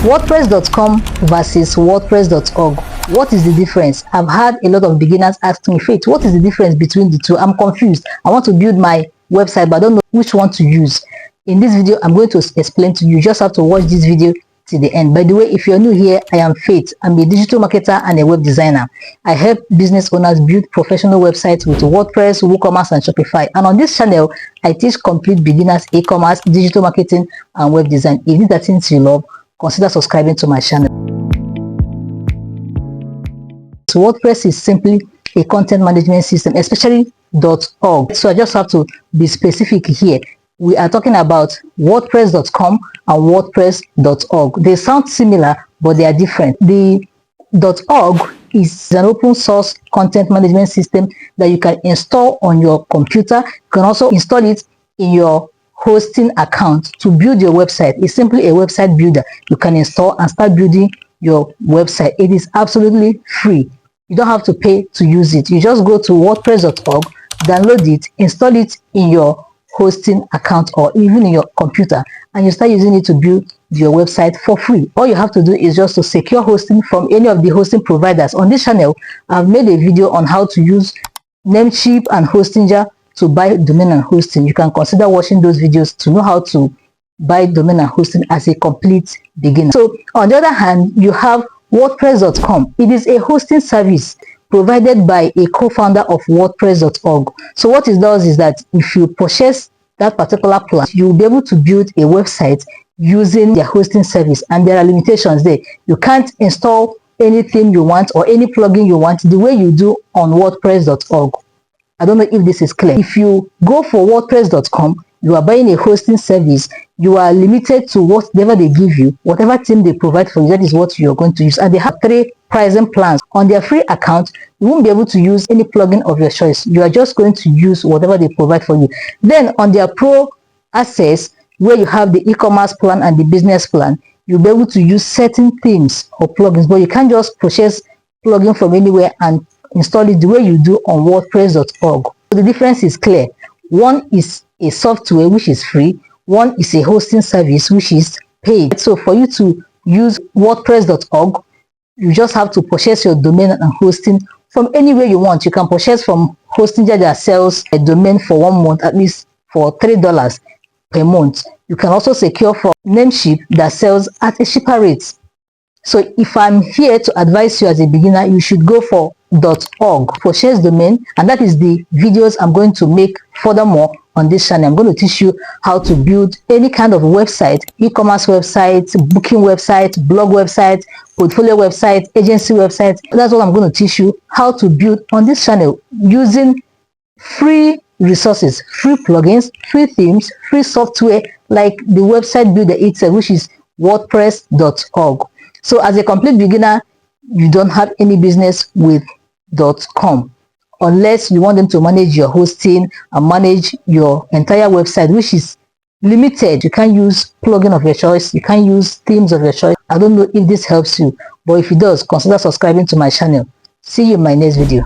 WordPress.com versus WordPress.org. What is the difference? I've had a lot of beginners ask me, Faith, what is the difference between the two? I'm confused. I want to build my website, but I don't know which one to use. In this video, I'm going to explain to you. You just have to watch this video to the end. By the way, if you're new here, I am Faith. I'm a digital marketer and a web designer. I help business owners build professional websites with WordPress, WooCommerce, and Shopify. And on this channel, I teach complete beginners e-commerce, digital marketing, and web design. If these are things you love, consider subscribing to my channel. So WordPress is simply a content management system, especially .org. So I just have to be specific here. We are talking about WordPress.com and WordPress.org. They sound similar, but they are different. The .org is an open source content management system that you can install on your computer. You can also install it in your hosting account to build your website. It's simply a website builder. You can install and start building your website. It is absolutely free. You don't have to pay to use it. You just go to WordPress.org, download it, install it in your hosting account or even in your computer, and you start using it to build your website for free. All you have to do is just to secure hosting from any of the hosting providers. On this channel, I've made a video on how to use Namecheap and Hostinger to buy domain and hosting. You can consider watching those videos to know how to buy domain and hosting as a complete beginner. So on the other hand, you have WordPress.com. It is a hosting service provided by a co-founder of WordPress.org. So what it does is that if you purchase that particular plan, you'll be able to build a website using their hosting service, and there are limitations there. You can't install anything you want or any plugin you want the way you do on WordPress.org. I don't know if this is clear. If you go for WordPress.com, you are buying a hosting service. You are limited to whatever they give you, whatever theme they provide for you, that is what you're going to use. And they have 3 pricing plans. On their free account, you won't be able to use any plugin of your choice. You are just going to use whatever they provide for you. Then on their pro access, where you have the e-commerce plan and the business plan, you'll be able to use certain themes or plugins, but you can't just purchase plugin from anywhere and install it the way you do on WordPress.org. So the difference is clear. One is a software which is free. One is a hosting service which is paid. So for you to use WordPress.org, you just have to purchase your domain and hosting from anywhere you want. You can purchase from Hostinger that sells a domain for 1 month, at least for $3 per month. You can also secure from Namecheap that sells at a cheaper rate. So if I'm here to advise you as a beginner, you should go for .org, purchase domain, and that is the videos I'm going to make furthermore on this channel. I'm going to teach you how to build any kind of website, e-commerce website, booking website, blog website, portfolio website, agency website. That's what I'm going to teach you how to build on this channel using free resources, free plugins, free themes, free software like the website builder itself, which is WordPress.org. So as a complete beginner, you don't have any business with .com unless you want them to manage your hosting and manage your entire website, which is limited. You can't use plugin of your choice. You can't use themes of your choice. I don't know if this helps you, but if it does, consider subscribing to my channel. See you in my next video.